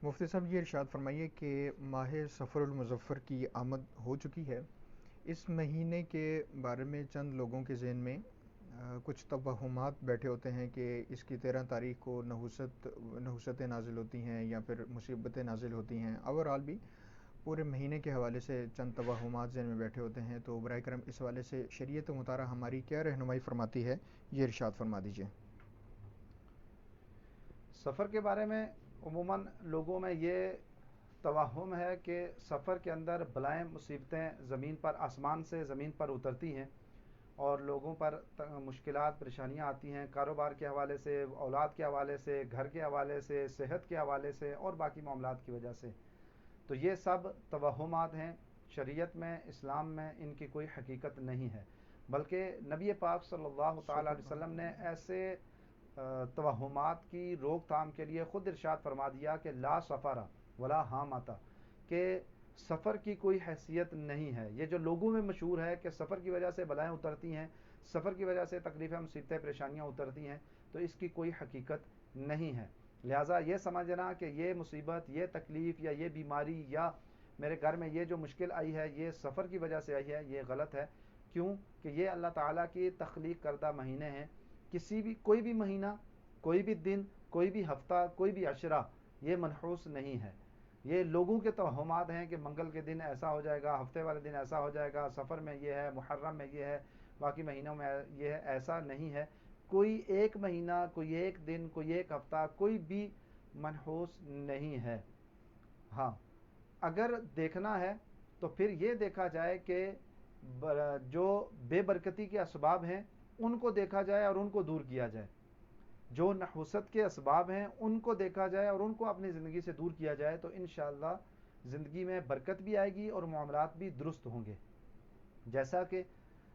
مفتی صاحب یہ ارشاد فرمائیے کہ ماہ سفر المظفر کی آمد ہو چکی ہے. اس مہینے کے بارے میں چند لوگوں کے ذہن میں کچھ توہمات بیٹھے ہوتے ہیں کہ اس کی 13 تاریخ کو نحوستیں نازل ہوتی ہیں یا پھر مصیبتیں نازل ہوتی ہیں. اوورال بھی پورے مہینے کے حوالے سے چند توہمات ذہن میں بیٹھے ہوتے ہیں. تو برائے کرم اس حوالے سے شریعت مطالعہ ہماری کیا رہنمائی فرماتی ہے، یہ ارشاد فرما دیجیے. سفر کے بارے میں عموماً لوگوں میں یہ توہم ہے کہ سفر کے اندر بلائیں مصیبتیں زمین پر آسمان سے زمین پر اترتی ہیں اور لوگوں پر مشکلات پریشانیاں آتی ہیں، کاروبار کے حوالے سے، اولاد کے حوالے سے، گھر کے حوالے سے، صحت کے حوالے سے اور باقی معاملات کی وجہ سے. تو یہ سب توہمات ہیں. شریعت میں، اسلام میں ان کی کوئی حقیقت نہیں ہے، بلکہ نبی پاک صلی اللہ تعالیٰ صلی علیہ اللہ وسلم نے علیہ ایسے توہمات کی روک تھام کے لیے خود ارشاد فرما دیا کہ لا سفر ولا حامتا، کہ سفر کی کوئی حیثیت نہیں ہے. یہ جو لوگوں میں مشہور ہے کہ سفر کی وجہ سے بلائیں اترتی ہیں، سفر کی وجہ سے تکلیفیں مصیبتیں پریشانیاں اترتی ہیں، تو اس کی کوئی حقیقت نہیں ہے. لہٰذا یہ سمجھنا کہ یہ مصیبت، یہ تکلیف یا یہ بیماری یا میرے گھر میں یہ جو مشکل آئی ہے یہ سفر کی وجہ سے آئی ہے، یہ غلط ہے. کیوں کہ یہ اللہ تعالیٰ کی تخلیق کردہ مہینے ہیں. کوئی بھی مہینہ، کوئی بھی دن، کوئی بھی ہفتہ، کوئی بھی عشرہ یہ منحوس نہیں ہے. یہ لوگوں کے توہمات ہیں کہ منگل کے دن ایسا ہو جائے گا، ہفتے والے دن ایسا ہو جائے گا، سفر میں یہ ہے، محرم میں یہ ہے، باقی مہینوں میں یہ ہے. ایسا نہیں ہے. کوئی ایک مہینہ، کوئی ایک دن، کوئی ایک ہفتہ، کوئی بھی منحوس نہیں ہے. ہاں، اگر دیکھنا ہے تو پھر یہ دیکھا جائے کہ جو بے برکتی کے اسباب ہیں ان کو دیکھا جائے اور ان کو دور کیا جائے. جو نحوست کے اسباب ہیں ان کو دیکھا جائے اور ان کو اپنی زندگی سے دور کیا جائے تو انشاءاللہ زندگی میں برکت بھی آئے گی اور معاملات بھی درست ہوں گے. جیسا کہ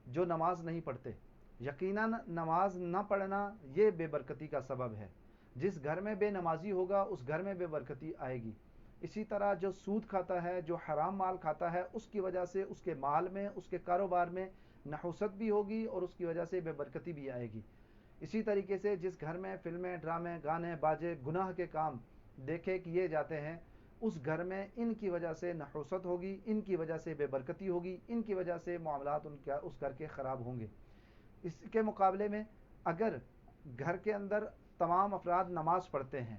جو نماز نہیں پڑھتے، یقیناً نماز نہ پڑھنا یہ بے برکتی کا سبب ہے. جس گھر میں بے نمازی ہوگا اس گھر میں بے برکتی آئے گی. اسی طرح جو سود کھاتا ہے، جو حرام مال کھاتا ہے، اس کی وجہ سے اس کے مال میں، اس کے کاروبار میں نحوست بھی ہوگی اور اس کی وجہ سے بے برکتی بھی آئے گی. اسی طریقے سے جس گھر میں فلمیں، ڈرامے، گانے، باجے، گناہ کے کام دیکھے کیے جاتے ہیں، اس گھر میں ان کی وجہ سے نحوست ہوگی، ان کی وجہ سے بے برکتی ہوگی، ان کی وجہ سے معاملات اس گھر کے خراب ہوں گے. اس کے مقابلے میں اگر گھر کے اندر تمام افراد نماز پڑھتے ہیں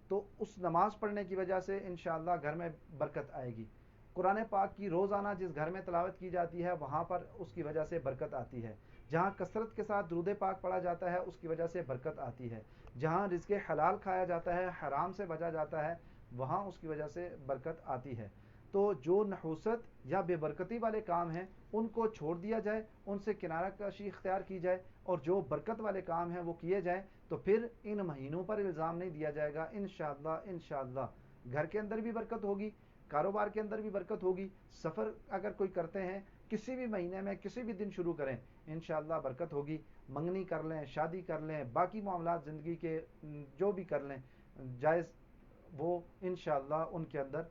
تو اس نماز پڑھنے کی وجہ سے انشاءاللہ گھر میں برکت آئے گی. قرآن پاک کی روزانہ جس گھر میں تلاوت کی جاتی ہے وہاں پر اس کی وجہ سے برکت آتی ہے. جہاں کثرت کے ساتھ درود پاک پڑھا جاتا ہے اس کی وجہ سے برکت آتی ہے. جہاں رزق حلال کھایا جاتا ہے، حرام سے بچا جاتا ہے، وہاں اس کی وجہ سے برکت آتی ہے. تو جو نحوست یا بے برکتی والے کام ہیں ان کو چھوڑ دیا جائے، ان سے کنارہ کشی اختیار کی جائے، اور جو برکت والے کام ہیں وہ کیے جائیں. تو پھر ان مہینوں پر الزام نہیں دیا جائے گا. انشاءاللہ انشاءاللہ گھر کے اندر بھی برکت ہوگی، کاروبار کے اندر بھی برکت ہوگی. سفر اگر کوئی کرتے ہیں کسی بھی مہینے میں کسی بھی دن شروع کریں، انشاءاللہ برکت ہوگی. منگنی کر لیں، شادی کر لیں، باقی معاملات زندگی کے جو بھی کر لیں جائز، وہ انشاءاللہ ان کے اندر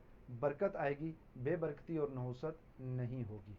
برکت آئے گی، بے برکتی اور نحوست نہیں ہوگی.